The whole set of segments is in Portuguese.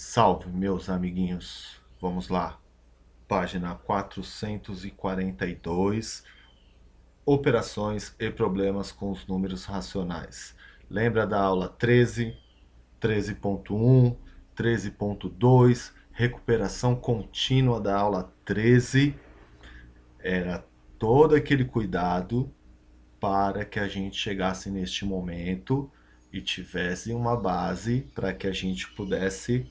Salve, meus amiguinhos. Vamos lá. Página 442. Operações e problemas com os números racionais. Lembra da aula 13, 13.1, 13.2, recuperação contínua da aula 13? Era todo aquele cuidado para que a gente chegasse neste momento e tivesse uma base para que a gente pudesse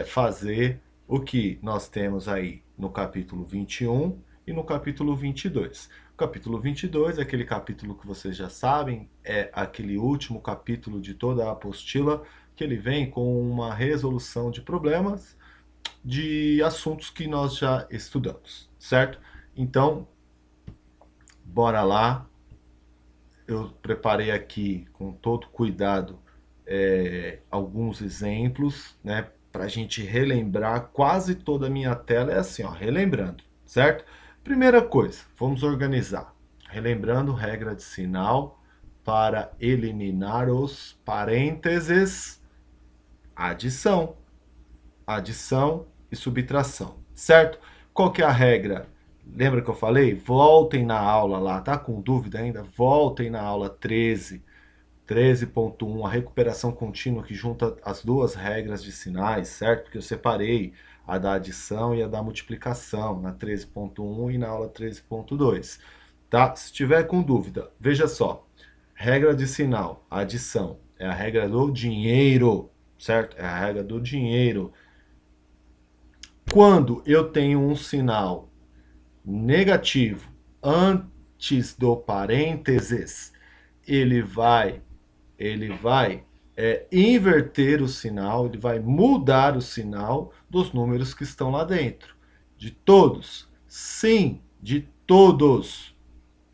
fazer o que nós temos aí no capítulo 21 e no capítulo 22. O capítulo 22 é aquele capítulo que vocês já sabem, é aquele último capítulo de toda a apostila, que ele vem com uma resolução de problemas de assuntos que nós já estudamos, certo? Então, bora lá. Eu preparei aqui com todo cuidado alguns exemplos, né, para a gente relembrar. Quase toda a minha tela é assim, ó, relembrando, certo? Primeira coisa, vamos organizar. Relembrando regra de sinal para eliminar os parênteses, adição, adição e subtração, certo? Qual que é a regra? Lembra que eu falei? Voltem na aula lá, tá com dúvida ainda? Voltem na aula 13, 13.1, a recuperação contínua que junta as duas regras de sinais, certo? Porque eu separei a da adição e a da multiplicação na 13.1 e na aula 13.2, tá? Se tiver com dúvida, veja só. Regra de sinal, adição, é a regra do dinheiro, certo? É a regra do dinheiro. Quando eu tenho um sinal negativo antes do parênteses, ele vai inverter o sinal, ele vai mudar o sinal dos números que estão lá dentro. De todos. Sim, de todos.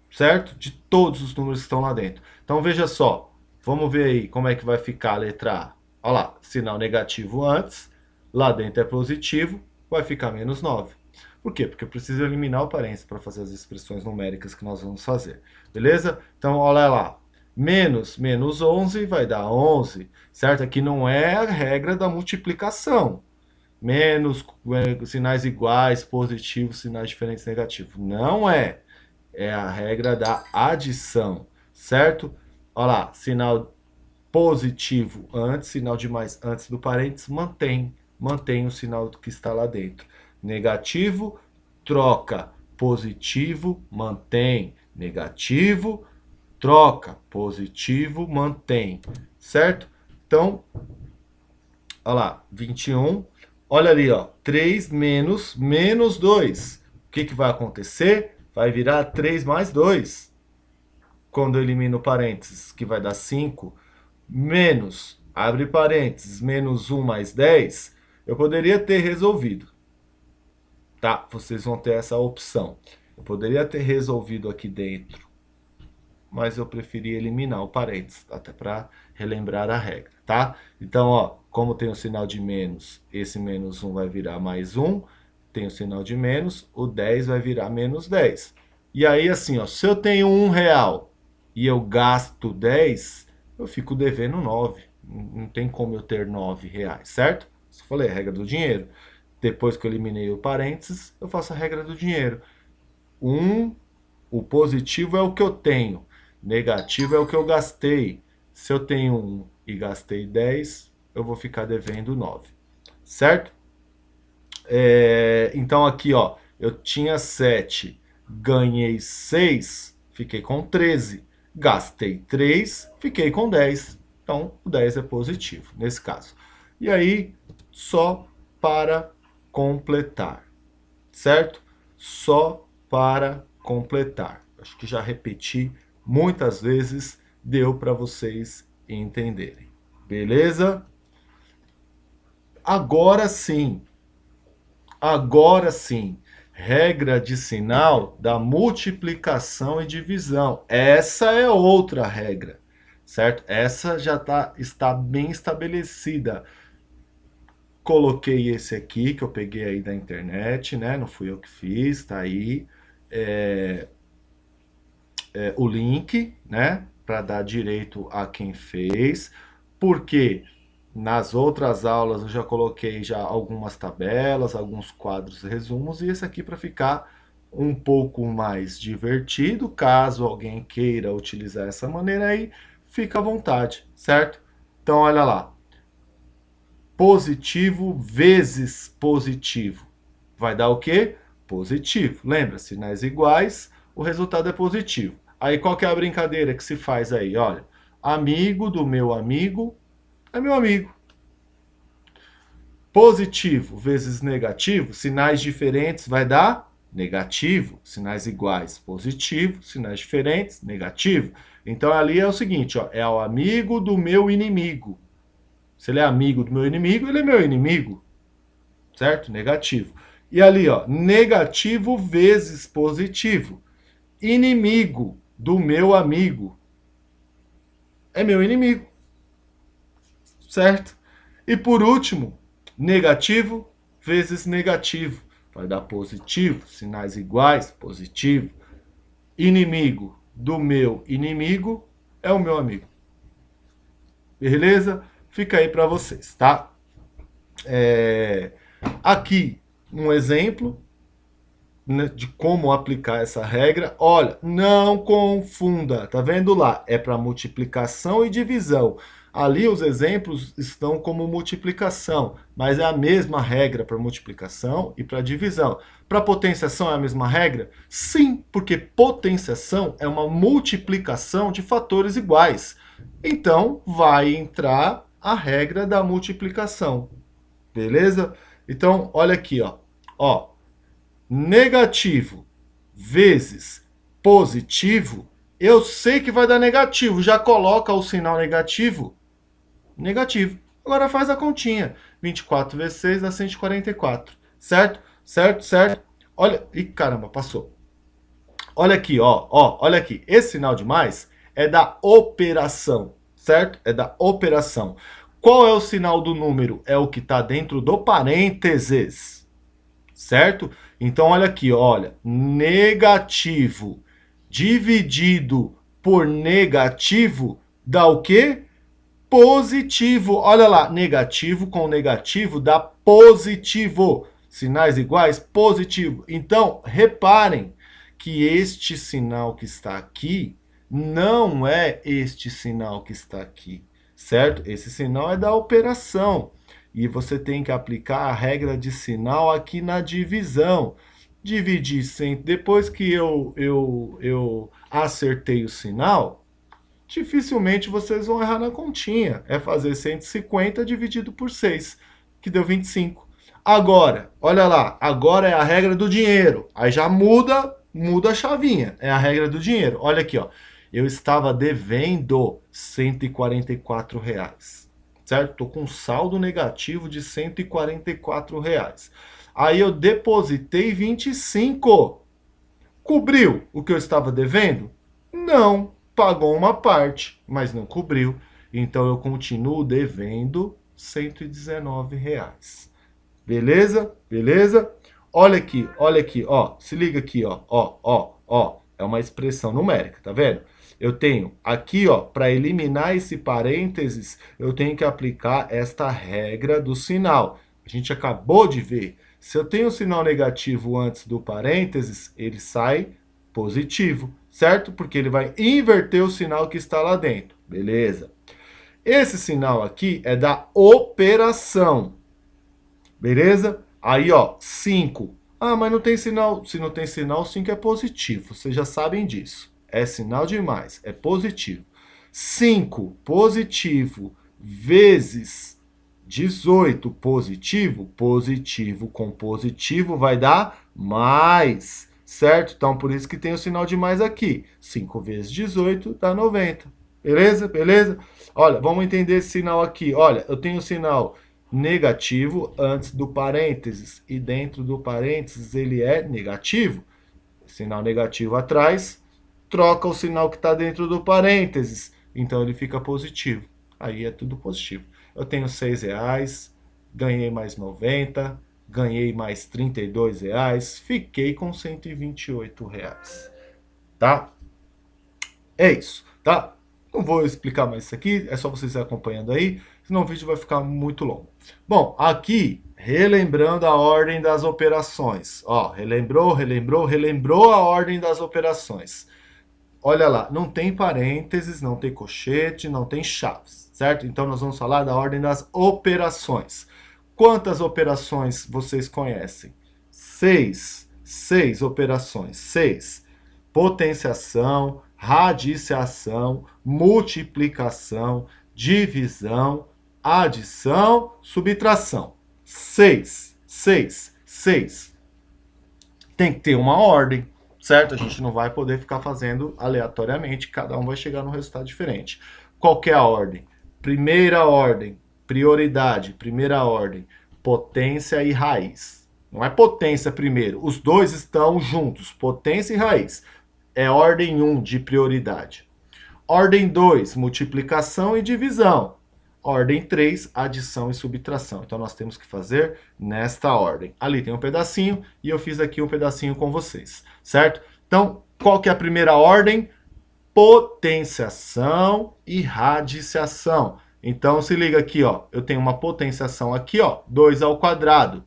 Certo? De todos os números que estão lá dentro. Então veja só. Vamos ver aí como é que vai ficar a letra A. Olha lá, sinal negativo antes, lá dentro é positivo, vai ficar menos 9. Por quê? Porque eu preciso eliminar o parênteses para fazer as expressões numéricas que nós vamos fazer. Beleza? Então, olha lá. Menos 11 vai dar 11, certo? Aqui não é a regra da multiplicação. Menos, sinais iguais, positivos, sinais diferentes, negativos. Não é. É a regra da adição, certo? Olha lá, sinal positivo antes, sinal de mais antes do parênteses, mantém o sinal que está lá dentro. Negativo, troca. Positivo, mantém. Negativo, troca. Positivo, mantém. Certo? Então, olha lá, 21. Olha ali, ó, 3 menos 2. O que vai acontecer? Vai virar 3 mais 2. Quando eu elimino parênteses, que vai dar 5. Menos, abre parênteses, menos 1 mais 10. Eu poderia ter resolvido. Tá? Vocês vão ter essa opção. Eu poderia ter resolvido aqui dentro, mas eu preferi eliminar o parênteses, até para relembrar a regra, tá? Então, ó, como tem o sinal de menos, esse menos 1 vai virar mais 1, tem o sinal de menos, o 10 vai virar menos 10. E aí, assim, ó, se eu tenho R$1 e eu gasto 10, eu fico devendo 9. Não tem como eu ter R$9, certo? Isso eu falei, a regra do dinheiro. Depois que eu eliminei o parênteses, eu faço a regra do dinheiro. O positivo é o que eu tenho. Negativo é o que eu gastei. Se eu tenho 1 e gastei 10, eu vou ficar devendo 9. Certo? Então aqui, ó, eu tinha 7, ganhei 6, fiquei com 13. Gastei 3, fiquei com 10. Então, o 10 é positivo, nesse caso. E aí, só para completar. Certo? Só para completar. Acho que já repeti muitas vezes, deu para vocês entenderem. Beleza? Agora sim. Agora sim. Regra de sinal da multiplicação e divisão. Essa é outra regra, certo? Essa já está bem estabelecida. Coloquei esse aqui, que eu peguei aí da internet, né? Não fui eu que fiz, tá aí. O link, né? Para dar direito a quem fez. Por quê? Nas outras aulas eu já coloquei já algumas tabelas, alguns quadros resumos, e esse aqui para ficar um pouco mais divertido, caso alguém queira utilizar essa maneira aí, fica à vontade, certo? Então olha lá, positivo vezes positivo, vai dar o quê? Positivo. Lembra, sinais iguais, o resultado é positivo. Aí qual que é a brincadeira que se faz aí? Olha, amigo do meu amigo é meu amigo. Positivo vezes negativo, sinais diferentes vai dar negativo. Sinais iguais, positivo. Sinais diferentes, negativo. Então ali é o seguinte, ó, é o amigo do meu inimigo. Se ele é amigo do meu inimigo, ele é meu inimigo. Certo? Negativo. E ali, ó, negativo vezes positivo. Inimigo do meu amigo é meu inimigo. Certo? E por último, negativo vezes negativo. Vai dar positivo, sinais iguais, positivo. Inimigo do meu inimigo é o meu amigo. Beleza? Fica aí para vocês, tá? Aqui um exemplo, né, de como aplicar essa regra. Olha, não confunda, tá vendo lá? É para multiplicação e divisão. Ali os exemplos estão como multiplicação, mas é a mesma regra para multiplicação e para divisão. Para potenciação é a mesma regra? Sim, porque potenciação é uma multiplicação de fatores iguais. Então, vai entrar a regra da multiplicação. Beleza? Então, olha aqui, ó. Ó, negativo vezes positivo, eu sei que vai dar negativo. Já coloca o sinal negativo. Negativo. Agora faz a continha. 24 vezes 6 dá 144. Certo? Certo? Certo? Olha. Ih, caramba, passou. Olha aqui, ó. Olha aqui. Esse sinal de mais é da operação. Certo? É da operação. Qual é o sinal do número? É o que está dentro do parênteses. Certo? Então, olha aqui, olha. Negativo dividido por negativo dá o quê? Positivo. Olha lá, negativo com negativo dá positivo. Sinais iguais, positivo. Então, reparem que este sinal que está aqui não é este sinal que está aqui, certo? Esse sinal é da operação. E você tem que aplicar a regra de sinal aqui na divisão. Dividir sempre. Depois que eu acertei o sinal, dificilmente vocês vão errar na continha. É fazer 150 dividido por 6, que deu 25. Agora, olha lá, agora é a regra do dinheiro. Aí já muda a chavinha. É a regra do dinheiro. Olha aqui, ó. Eu estava devendo R$ 144. Certo? Estou com um saldo negativo de R$ 144. Aí eu depositei 25. Cobriu o que eu estava devendo? Não. Pagou uma parte, mas não cobriu. Então eu continuo devendo R$ 119. Beleza? Beleza? Olha aqui, ó. Se liga aqui, ó. Ó. É uma expressão numérica, tá vendo? Eu tenho aqui, ó, para eliminar esse parênteses, eu tenho que aplicar esta regra do sinal. A gente acabou de ver. Se eu tenho o sinal negativo antes do parênteses, ele sai positivo, certo? Porque ele vai inverter o sinal que está lá dentro. Beleza? Esse sinal aqui é da operação. Beleza? Aí, ó, 5. Ah, mas não tem sinal. Se não tem sinal, 5 é positivo. Vocês já sabem disso. É sinal de mais, é positivo. 5 positivo vezes 18 positivo, positivo com positivo vai dar mais, certo? Então, por isso que tem o sinal de mais aqui. 5 vezes 18 dá 90. Beleza? Beleza? Olha, vamos entender esse sinal aqui. Olha, eu tenho o sinal negativo antes do parênteses e dentro do parênteses ele é negativo. Sinal negativo atrás, troca o sinal que está dentro do parênteses, então ele fica positivo. Aí é tudo positivo. Eu tenho R$ 6, ganhei mais 90, ganhei mais R$ 32, fiquei com R$ 128. Tá? É isso, tá? Não vou explicar mais isso aqui, é só vocês acompanhando aí. senão o vídeo vai ficar muito longo. Bom, aqui, relembrando a ordem das operações. Ó, relembrou a ordem das operações. Olha lá, não tem parênteses, não tem colchete, não tem chaves, certo? Então nós vamos falar da ordem das operações. Quantas operações vocês conhecem? 6. 6 operações. 6. Potenciação, radiciação, multiplicação, divisão, adição, subtração. 6. 6. 6. Tem que ter uma ordem, certo? A gente não vai poder ficar fazendo aleatoriamente, cada um vai chegar num resultado diferente. Qual que é a ordem? Primeira ordem, prioridade, primeira ordem, potência e raiz. Não é potência primeiro, os dois estão juntos, potência e raiz. É ordem 1 de prioridade. Ordem 2, multiplicação e divisão. Ordem 3, adição e subtração. Então nós temos que fazer nesta ordem. Ali tem um pedacinho e eu fiz aqui um pedacinho com vocês, certo? Então, qual que é a primeira ordem? Potenciação e radiciação. Então se liga aqui, ó, eu tenho uma potenciação aqui, ó, 2 ao quadrado,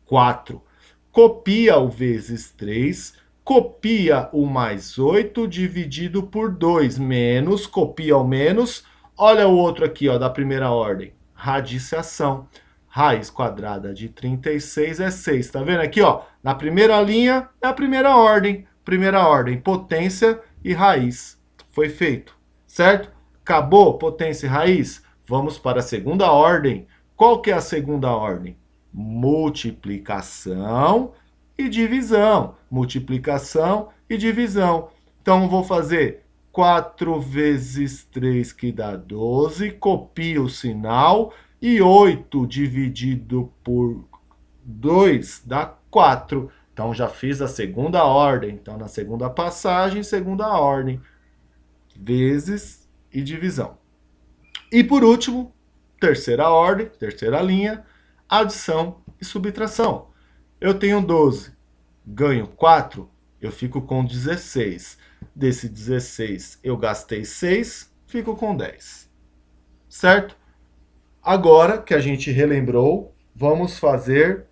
4. Copia o vezes 3, copia o mais 8 dividido por 2, menos, copia o menos, olha o outro aqui, ó, da primeira ordem, radiciação. Raiz quadrada de 36 é 6, tá vendo aqui, ó, na primeira linha é a primeira ordem, potência e raiz. Foi feito, certo? Acabou potência e raiz? Vamos para a segunda ordem. Qual que é a segunda ordem? Multiplicação e divisão. Multiplicação e divisão. Então, vou fazer 4 vezes 3, que dá 12. Copio o sinal. E 8 dividido por 2 dá 4. Então, já fiz a segunda ordem. Então, na segunda passagem, segunda ordem. Vezes e divisão. E por último, terceira ordem, terceira linha, adição e subtração. Eu tenho 12, ganho 4, eu fico com 16. Desse 16 eu gastei 6, fico com 10. Certo? Agora que a gente relembrou, vamos fazer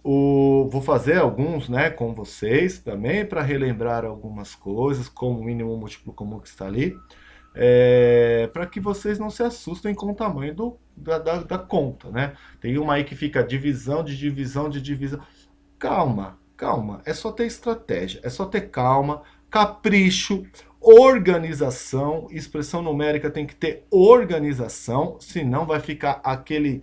vou fazer alguns, né, com vocês também, para relembrar algumas coisas, como o mínimo múltiplo comum que está ali. Para que vocês não se assustem com o tamanho da conta, né? Tem uma aí que fica divisão de divisão de divisão. Calma, calma. É só ter estratégia, é só ter calma, capricho, organização. Expressão numérica tem que ter organização, senão vai ficar aquele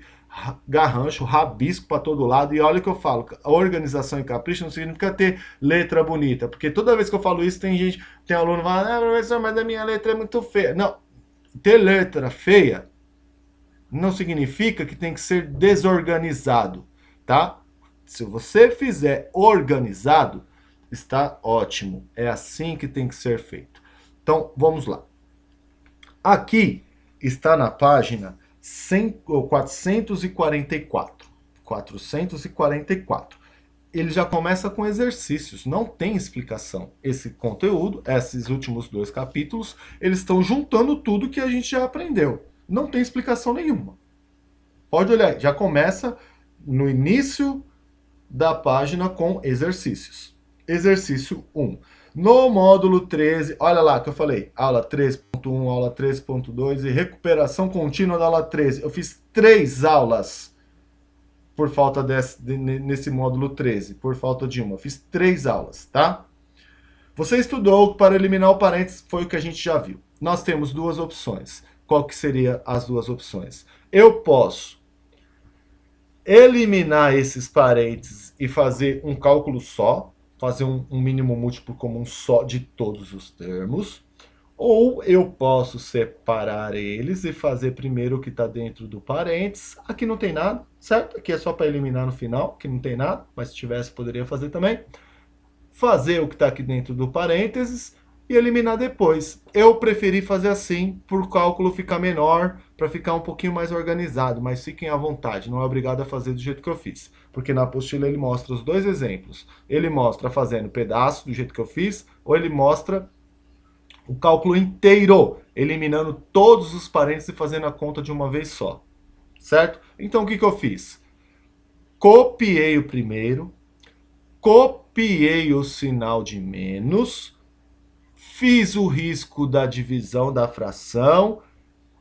garrancho, rabisco para todo lado. E olha o que eu falo, organização e capricho não significa ter letra bonita, porque toda vez que eu falo isso tem gente, tem aluno que fala, professor, mas a minha letra é muito feia. Não, ter letra feia não significa que tem que ser desorganizado, tá? Se você fizer organizado, está ótimo, é assim que tem que ser feito. Então, vamos lá. Aqui está na página 444. 444. Ele já começa com exercícios, não tem explicação. Esse conteúdo, esses últimos 2 capítulos, eles estão juntando tudo que a gente já aprendeu. Não tem explicação nenhuma. Pode olhar, já começa no início da página com exercícios. Exercício 1. No módulo 13, olha lá que eu falei, aula 13.1, aula 13.2 e recuperação contínua da aula 13. Eu fiz 3 aulas por falta nesse módulo 13, por falta de uma. Eu fiz 3 aulas, tá? Você estudou para eliminar o parênteses, foi o que a gente já viu. Nós temos 2 opções. Qual que seria as 2 opções? Eu posso eliminar esses parênteses e fazer um cálculo só, fazer um mínimo múltiplo comum só de todos os termos, ou eu posso separar eles e fazer primeiro o que está dentro do parênteses. Aqui não tem nada, certo? Aqui é só para eliminar no final, que não tem nada, mas se tivesse poderia fazer também. Fazer o que está aqui dentro do parênteses e eliminar depois. Eu preferi fazer assim, por o cálculo ficar menor, para ficar um pouquinho mais organizado, mas fiquem à vontade, não é obrigado a fazer do jeito que eu fiz, porque na apostila ele mostra os 2 exemplos. Ele mostra fazendo pedaço do jeito que eu fiz, ou ele mostra o cálculo inteiro, eliminando todos os parênteses e fazendo a conta de uma vez só. certo? Então, o que eu fiz? Copiei o primeiro, copiei o sinal de menos, fiz o risco da divisão da fração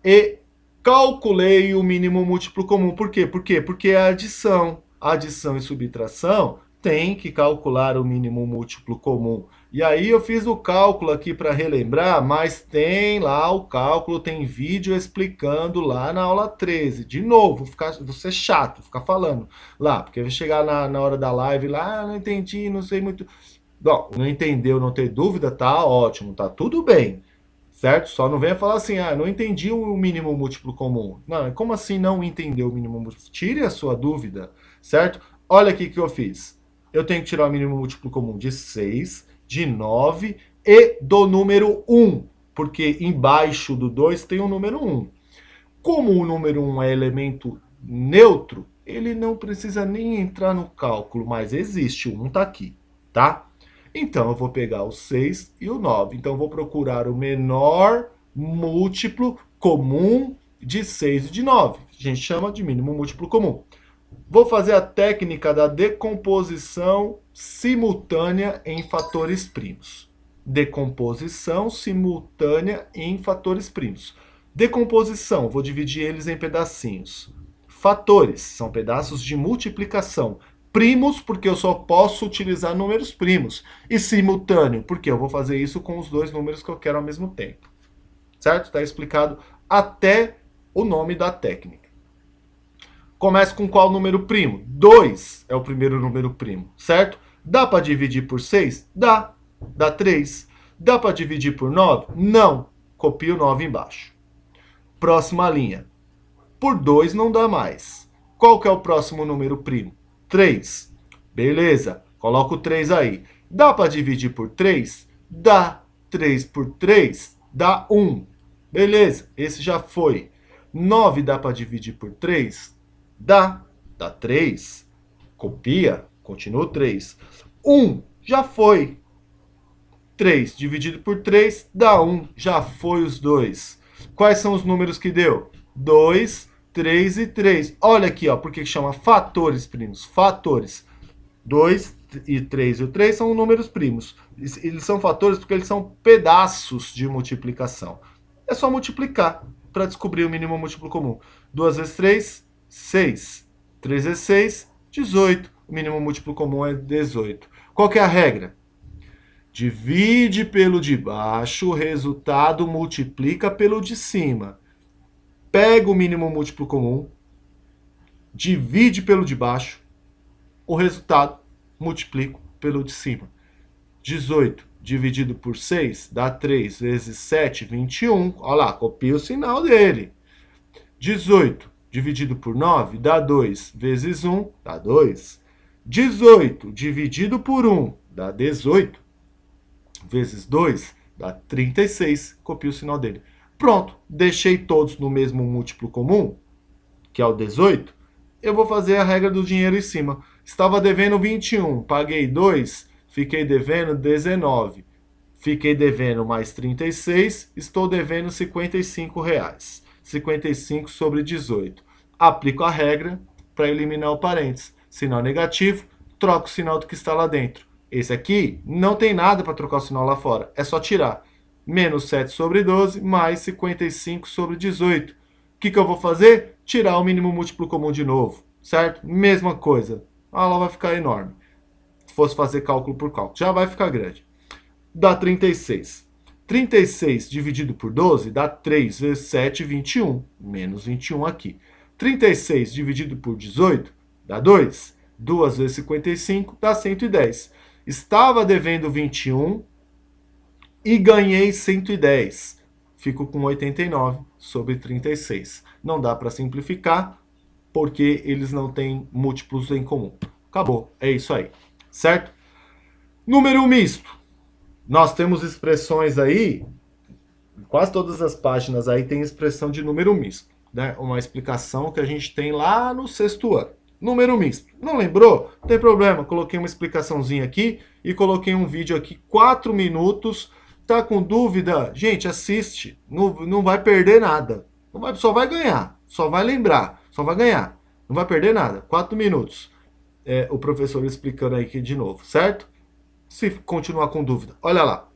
e calculei o mínimo múltiplo comum. Por quê? Porque é adição. Adição e subtração tem que calcular o mínimo múltiplo comum. E aí eu fiz o cálculo aqui para relembrar, mas tem lá o cálculo, tem vídeo explicando lá na aula 13. De novo, vou ser chato, ficar falando lá, porque vai chegar na hora da live lá, não entendi, não sei muito. Bom, não entendeu, não ter dúvida, tá ótimo, tá tudo bem. Certo? Só não venha falar assim, não entendi o mínimo múltiplo comum. Não, como assim não entendeu o mínimo múltiplo? Tire a sua dúvida, certo? Olha aqui o que eu fiz. Eu tenho que tirar o mínimo múltiplo comum de 6, de 9 e do número 1, porque embaixo do 2 tem o número 1. Como o número 1 é elemento neutro, ele não precisa nem entrar no cálculo, mas existe, o 1 está aqui, tá? Então, eu vou pegar o 6 e o 9. Então, eu vou procurar o menor múltiplo comum de 6 e de 9. A gente chama de mínimo múltiplo comum. Vou fazer a técnica da decomposição simultânea em fatores primos. Decomposição simultânea em fatores primos. Decomposição, vou dividir eles em pedacinhos. Fatores, são pedaços de multiplicação. Primos, porque eu só posso utilizar números primos. E simultâneo, porque eu vou fazer isso com os dois números que eu quero ao mesmo tempo. Certo? Está explicado até o nome da técnica. Começa com qual número primo? 2 é o primeiro número primo, certo? Dá para dividir por 6? Dá. Dá 3. Dá para dividir por 9? Não. Copia o 9 embaixo. Próxima linha. Por 2 não dá mais. Qual que é o próximo número primo? 3. Beleza, coloca o 3 aí. Dá para dividir por 3? Dá. 3 por 3 dá 1. Beleza, esse já foi. 9 dá para dividir por 3? Dá. Dá 3. Copia, continua o 3. 1 já foi. 3 dividido por 3 dá 1. Já foi os dois. Quais são os números que deu? 2, 3 e 3. Olha aqui, ó, porque chama fatores primos. Fatores. 2 e 3 e o 3 são números primos. Eles são fatores porque eles são pedaços de multiplicação. É só multiplicar para descobrir o mínimo múltiplo comum. 2 vezes 3, 6. 3 vezes 6, 18. O mínimo múltiplo comum é 18. Qual que é a regra? Divide pelo de baixo, o resultado multiplica pelo de cima. Pega o mínimo múltiplo comum, divide pelo de baixo, o resultado multiplico pelo de cima. 18 dividido por 6 dá 3 vezes 7, 21. Olha lá, copia o sinal dele. 18 dividido por 9 dá 2 vezes 1, dá 2. 18 dividido por 1 dá 18. Vezes 2 dá 36. Copia o sinal dele. Pronto, deixei todos no mesmo múltiplo comum, que é o 18. Eu vou fazer a regra do dinheiro em cima. Estava devendo 21, paguei 2, fiquei devendo 19. Fiquei devendo mais 36, estou devendo R$55. 55 sobre 18. Aplico a regra para eliminar o parênteses. Sinal negativo, troco o sinal do que está lá dentro. Esse aqui não tem nada para trocar o sinal lá fora, é só tirar. Menos 7 sobre 12, mais 55 sobre 18. O que eu vou fazer? Tirar o mínimo múltiplo comum de novo, certo? Mesma coisa. A aula vai ficar enorme. Se fosse fazer cálculo por cálculo, já vai ficar grande. Dá 36. 36 dividido por 12 dá 3 vezes 7, 21. Menos 21 aqui. 36 dividido por 18 dá 2. 2 vezes 55 dá 110. Estava devendo 21 e ganhei 110. Fico com 89 sobre 36. Não dá para simplificar, porque eles não têm múltiplos em comum. Acabou, é isso aí, certo? Número misto. Nós temos expressões aí, quase todas as páginas aí tem expressão de número misto, né? Uma explicação que a gente tem lá no sexto ano. Número misto. Não lembrou? Não tem problema. Coloquei uma explicaçãozinha aqui e coloquei um vídeo aqui, 4 minutos. Tá com dúvida? Gente, assiste. Não vai perder nada. Só vai ganhar. Só vai lembrar. Só vai ganhar. Não vai perder nada. 4 minutos. O professor explicando aí aqui de novo, certo? Se continuar com dúvida, olha lá.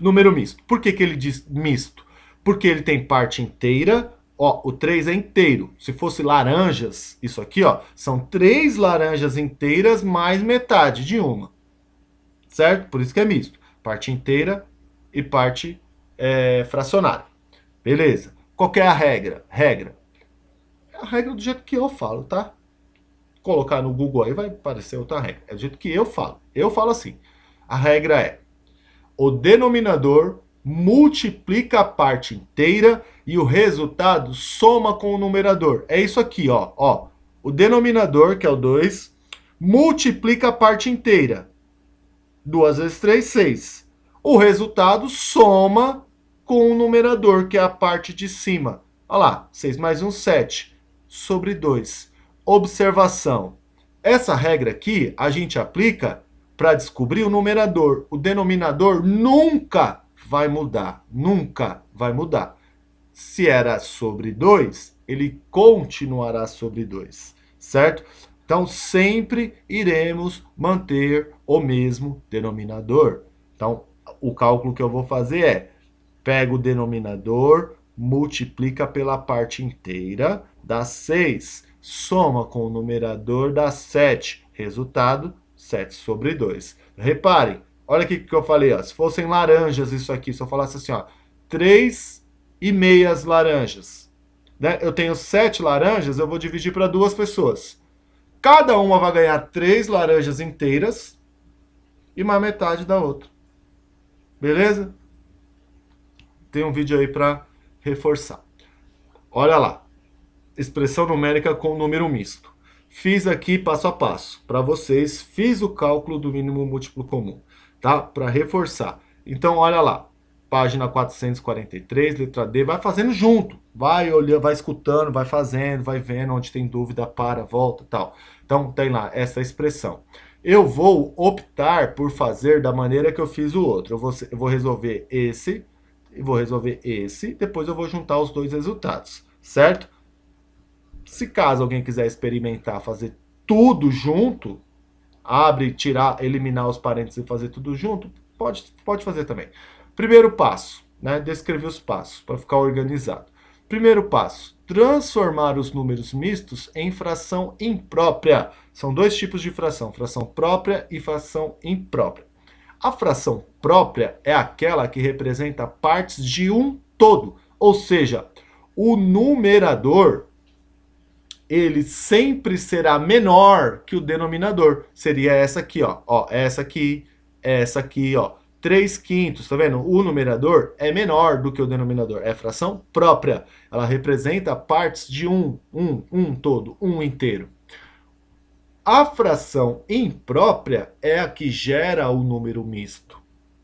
Número misto. Por que ele diz misto? Porque ele tem parte inteira. Ó, o 3 é inteiro. Se fosse laranjas, isso aqui, ó, são 3 laranjas inteiras mais metade de uma. Certo? Por isso que é misto. Parte inteira e parte fracionária. Beleza. Qual que é a regra? É a regra do jeito que eu falo, tá? Colocar no Google aí vai aparecer outra regra. É do jeito que eu falo. Eu falo assim. A regra é: o denominador multiplica a parte inteira e o resultado soma com o numerador. É isso aqui, ó. O denominador, que é o 2, multiplica a parte inteira. 2 vezes 3, 6. O resultado soma com o numerador, que é a parte de cima. Olha lá, 6 mais 1, 7, sobre 2. Observação. Essa regra aqui a gente aplica para descobrir o numerador. O denominador nunca vai mudar. Nunca vai mudar. Se era sobre 2, ele continuará sobre 2. Certo? Então, sempre iremos manter o mesmo denominador. Então, o cálculo que eu vou fazer é: pega o denominador, multiplica pela parte inteira, dá 6. Soma com o numerador, dá 7. Resultado, 7 sobre 2. Reparem, olha aqui que eu falei, ó. Se fossem laranjas isso aqui, se eu falasse assim, ó, 3,5 laranjas. Né? Eu tenho 7 laranjas, eu vou dividir para 2 pessoas. Cada uma vai ganhar 3 laranjas inteiras e mais metade da outra. Beleza? Tem um vídeo aí para reforçar. Olha lá. Expressão numérica com número misto. Fiz aqui passo a passo para vocês. Fiz o cálculo do mínimo múltiplo comum, tá? Para reforçar. Então, olha lá. Página 443, letra D. Vai fazendo junto. Vai olhando, vai escutando, vai fazendo, vai vendo onde tem dúvida, para, volta, tal. Então, tem lá essa expressão. Eu vou optar por fazer da maneira que eu fiz o outro. Eu vou resolver esse, e vou resolver esse, depois eu vou juntar os dois resultados, certo? Se caso alguém quiser experimentar fazer tudo junto, abre, tirar, eliminar os parênteses e fazer tudo junto, pode fazer também. Primeiro passo, né? Descrever os passos para ficar organizado. Primeiro passo: transformar os números mistos em fração imprópria. São 2 tipos de fração: fração própria e fração imprópria. A fração própria é aquela que representa partes de um todo, ou seja, o numerador ele sempre será menor que o denominador. Seria essa aqui, ó, essa aqui, ó. 3/5, tá vendo? O numerador é menor do que o denominador. É fração própria. Ela representa partes de um todo, um inteiro. A fração imprópria é a que gera o número misto.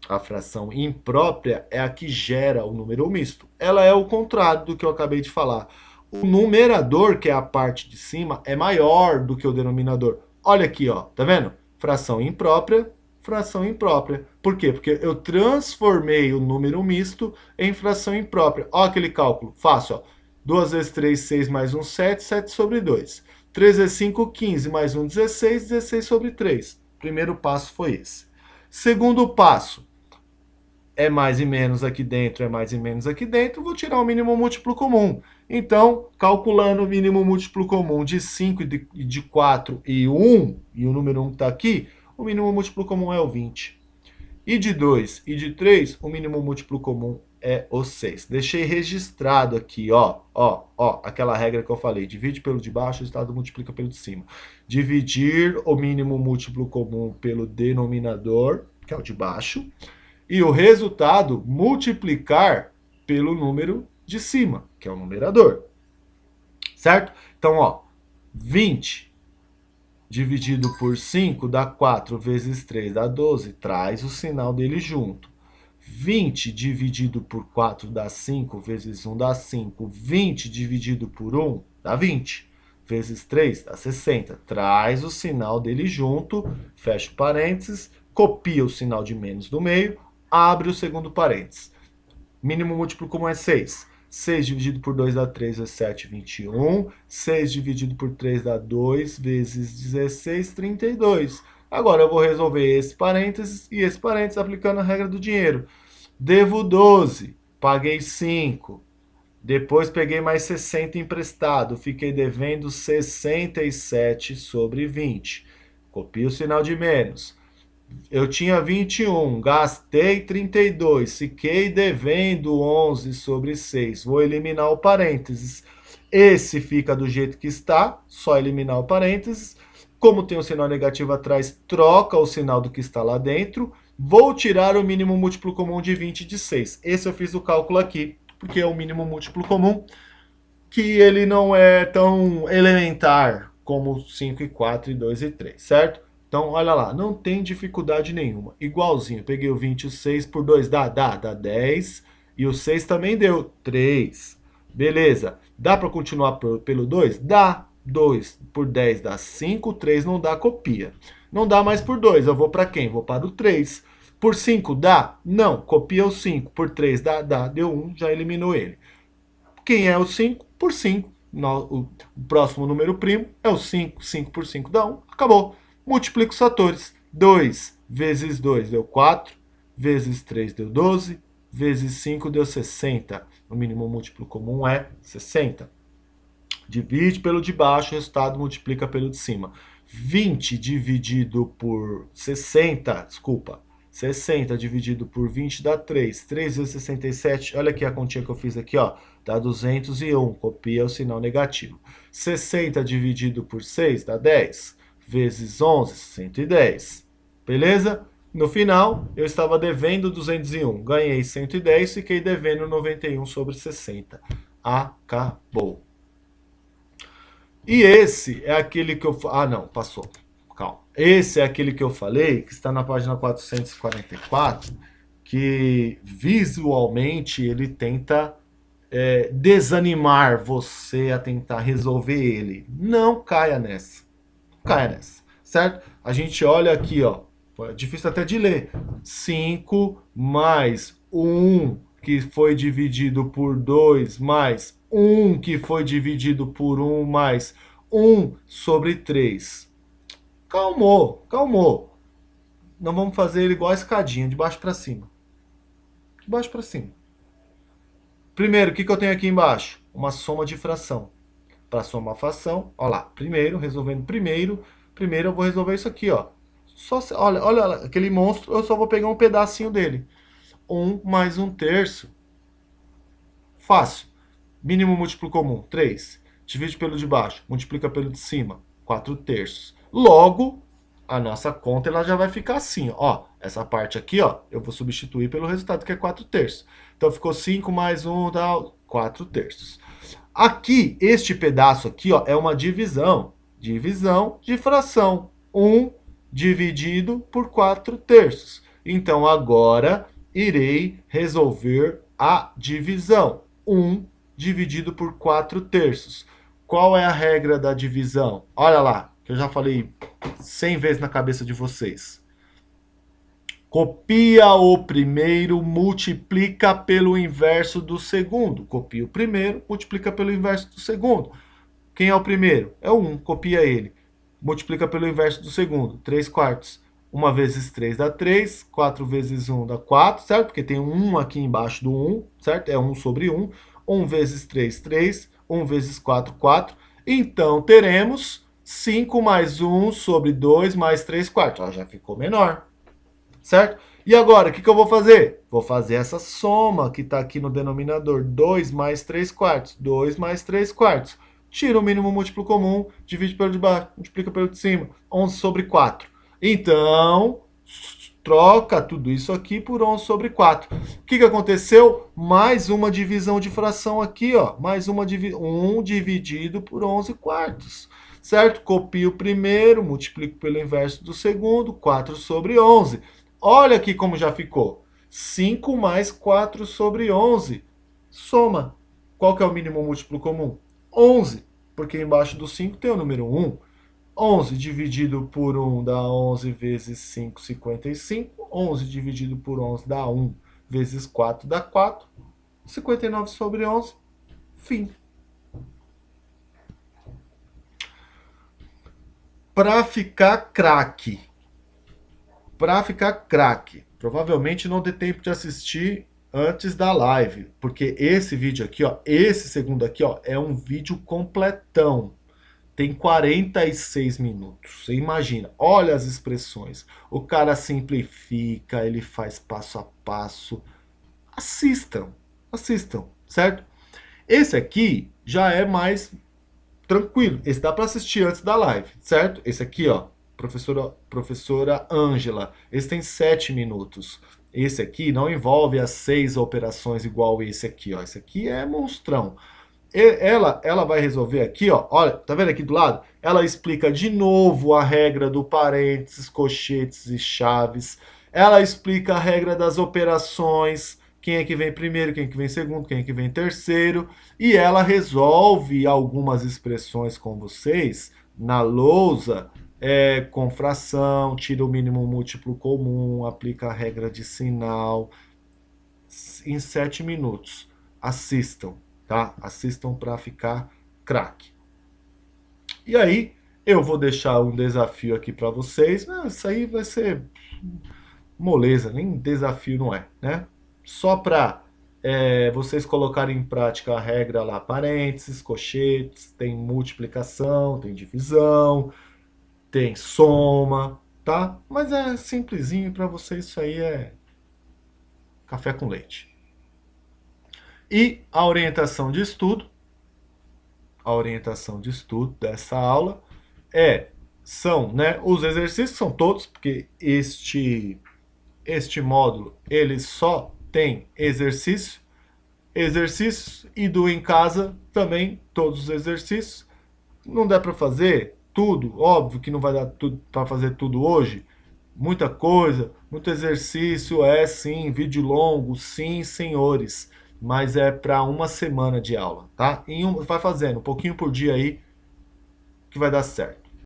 A fração imprópria é a que gera o número misto. Ela é o contrário do que eu acabei de falar. O numerador, que é a parte de cima, é maior do que o denominador. Olha aqui, ó, tá vendo? Fração imprópria, fração imprópria. Por quê? Porque eu transformei o número misto em fração imprópria. Olha aquele cálculo, fácil, ó. 2 vezes 3, 6 mais 1, 7, 7 sobre 2. 3 vezes 5, 15 mais 1, 16, 16 sobre 3. Primeiro passo foi esse. Segundo passo: é mais e menos aqui dentro, é mais e menos aqui dentro, vou tirar o mínimo múltiplo comum. Então, calculando o mínimo múltiplo comum de 5, de 4 e 1, e o número 1 está aqui, o mínimo múltiplo comum é o 20. E de 2 e de 3, o mínimo múltiplo comum é o 6. Deixei registrado aqui, ó, aquela regra que eu falei: divide pelo de baixo, o resultado multiplica pelo de cima. Dividir o mínimo múltiplo comum pelo denominador, que é o de baixo, e o resultado multiplicar pelo número de cima, que é o numerador. Certo? Então, ó, 20 dividido por 5 dá 4 vezes 3 dá 12, traz o sinal dele junto. 20 dividido por 4 dá 5, vezes 1 dá 5. 20 dividido por 1 dá 20. Vezes 3 dá 60. Traz o sinal dele junto, fecha o parênteses, copia o sinal de menos do meio, abre o segundo parênteses. Mínimo múltiplo comum é 6. 6 dividido por 2 dá 3 vezes 7, 21. 6 dividido por 3 dá 2 vezes 16, 32. Agora eu vou resolver esse parênteses e esse parênteses aplicando a regra do dinheiro. Devo 12, paguei 5. Depois peguei mais 60 emprestado, fiquei devendo 67 sobre 20. Copio o sinal de menos. Eu tinha 21, gastei 32, fiquei devendo 11 sobre 6. Vou eliminar o parênteses. Esse fica do jeito que está, só eliminar o parênteses. Como tem um sinal negativo atrás, troca o sinal do que está lá dentro. Vou tirar o mínimo múltiplo comum de 20 de 6. Esse eu fiz o cálculo aqui, porque é o mínimo múltiplo comum, que ele não é tão elementar como 5 e 4 e 2 e 3, certo? Então, olha lá, não tem dificuldade nenhuma. Igualzinho, peguei o 26 por 2, dá 10. E o 6 também deu 3. Beleza. Dá para continuar pelo 2? Dá. 2 por 10 dá 5, 3 não dá, copia. Não dá mais por 2, eu vou para quem? Vou para o 3. Por 5 dá? Não, copia o 5. Por 3 dá, deu 1, já eliminou ele. Quem é o 5? Por 5. O próximo número primo é o 5. 5 por 5 dá 1. Acabou. Multiplica os fatores. 2 vezes 2 deu 4. Vezes 3 deu 12. Vezes 5 deu 60. O mínimo múltiplo comum é 60. Divide pelo de baixo, o resultado multiplica pelo de cima. 20 dividido por 60, desculpa. 60 dividido por 20 dá 3. 3 vezes 67, olha aqui a continha que eu fiz aqui, ó. Dá 201, copia o sinal negativo. 60 dividido por 6 dá 10. Vezes 11, 110. Beleza? No final, eu estava devendo 201. Ganhei 110, fiquei devendo 91 sobre 60. Acabou. E esse é aquele que eu... Ah, não, passou. Calma. Esse é aquele que eu falei, que está na página 444, que visualmente ele tenta desanimar você a tentar resolver ele. Não caia nessa. Caia nessa, certo? A gente olha aqui, ó. É difícil até de ler. 5 mais 1 que foi dividido por 2 mais 1 que foi dividido por 1 mais 1 sobre 3. Calmou, calmou. Não vamos fazer ele igual a escadinha, de baixo para cima. De baixo para cima. Primeiro, o que eu tenho aqui embaixo? Uma soma de fração. Para somar fração, ó lá. Primeiro, resolvendo primeiro eu vou resolver isso aqui, ó. Olha aquele monstro, eu só vou pegar um pedacinho dele. 1 mais 1/3. Fácil. Mínimo múltiplo comum, 3. Divide pelo de baixo, multiplica pelo de cima, 4/3. Logo, a nossa conta ela já vai ficar assim, ó. Essa parte aqui, ó, eu vou substituir pelo resultado que é 4/3. Então ficou 5 mais 1 dá 4/3. Aqui, este pedaço aqui, ó, é uma divisão. Divisão de fração. 1 dividido por 4/3. Então, agora, irei resolver a divisão. 1 dividido por 4/3. Qual é a regra da divisão? Olha lá, que eu já falei 100 vezes na cabeça de vocês. Copia o primeiro, multiplica pelo inverso do segundo. Copia o primeiro, multiplica pelo inverso do segundo. Quem é o primeiro? É o 1, copia ele. Multiplica pelo inverso do segundo, 3/4. 1 vezes 3 dá 3, 4 vezes 1 dá 4, certo? Porque tem um 1 aqui embaixo do 1, certo? É 1 sobre 1. 1 vezes 3, 3. 1 vezes 4, 4. Então, teremos 5 mais 1 sobre 2 mais 3/4. Ó, já ficou menor, certo? E agora, o que eu vou fazer? Vou fazer essa soma que está aqui no denominador. 2 mais 3/4. 2 mais 3/4. Tira o mínimo múltiplo comum, divide pelo de baixo, multiplica pelo de cima. 11 sobre 4. Então, troca tudo isso aqui por 11 sobre 4. O que aconteceu? Mais uma divisão de fração aqui, ó. Mais uma 1 dividido por 11/4. Certo? Copio o primeiro, multiplico pelo inverso do segundo, 4 sobre 11. Olha aqui como já ficou. 5 mais 4 sobre 11. Soma. Qual que é o mínimo múltiplo comum? 11, porque embaixo do 5 tem o número 1. 11 dividido por 1 dá 11 vezes 5, 55. 11 dividido por 11 dá 1 vezes 4 dá 4. 59 sobre 11 Fim. Para ficar craque. Para ficar craque. Provavelmente não dê tempo de assistir antes da live, porque esse vídeo aqui, ó, esse segundo aqui, ó, é um vídeo completão. Tem 46 minutos. Você imagina, olha as expressões. O cara simplifica, ele faz passo a passo. Assistam, assistam, certo? Esse aqui já é mais tranquilo. Esse dá para assistir antes da live, certo? Esse aqui, ó, professora Ângela. Esse tem 7 minutos. Esse aqui não envolve as 6 operações igual esse aqui, ó. Esse aqui é monstrão. Ela vai resolver aqui, ó. Olha, tá vendo aqui do lado? Ela explica de novo a regra do parênteses, colchetes e chaves. Ela explica a regra das operações, quem é que vem primeiro, quem é que vem segundo, quem é que vem terceiro. E ela resolve algumas expressões com vocês na lousa, com fração, tira o mínimo múltiplo comum, aplica a regra de sinal, em 7 minutos. Assistam, tá? Assistam para ficar craque. E aí, eu vou deixar um desafio aqui para vocês. Isso aí vai ser moleza, nem desafio não é, né? Só para vocês colocarem em prática a regra lá, parênteses, colchetes, tem multiplicação, tem divisão, tem soma, tá? Mas é simplesinho para vocês, isso aí é café com leite. E a orientação de estudo dessa aula são, né, os exercícios são todos, porque este módulo ele só tem exercícios e do em casa também todos os exercícios. Não dá para fazer tudo, óbvio que não vai dar para fazer tudo hoje, muita coisa, muito exercício, sim, vídeo longo, sim, senhores, mas é para uma semana de aula, tá? Vai fazendo um pouquinho por dia aí que vai dar certo.